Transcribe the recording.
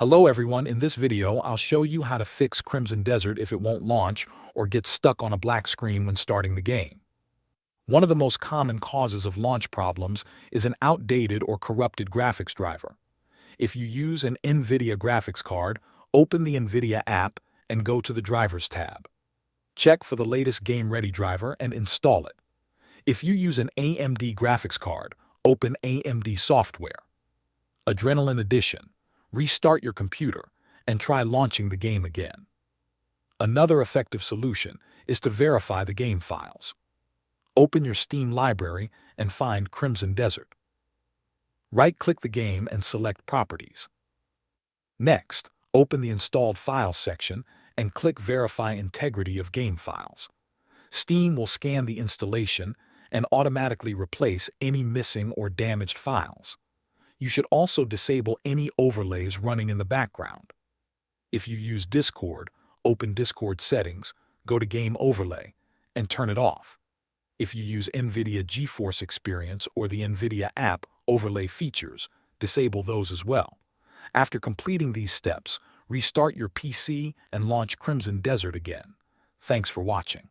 Hello everyone, in this video I'll show you how to fix Crimson Desert if it won't launch or gets stuck on a black screen when starting the game. One of the most common causes of launch problems is an outdated or corrupted graphics driver. If you use an NVIDIA graphics card, open the NVIDIA app and go to the Drivers tab. Check for the latest Game Ready driver and install it. If you use an AMD graphics card, open AMD Software. Adrenaline Edition. Restart your computer and try launching the game again. Another effective solution is to verify the game files. Open your Steam library and find Crimson Desert. Right-click the game and select Properties. Next, open the Installed Files section and click Verify Integrity of Game Files. Steam will scan the installation and automatically replace any missing or damaged files. You should also disable any overlays running in the background. If you use Discord, open Discord settings, go to Game Overlay, and turn it off. If you use NVIDIA GeForce Experience or the NVIDIA app overlay features, disable those as well. After completing these steps, restart your PC and launch Crimson Desert again. Thanks for watching.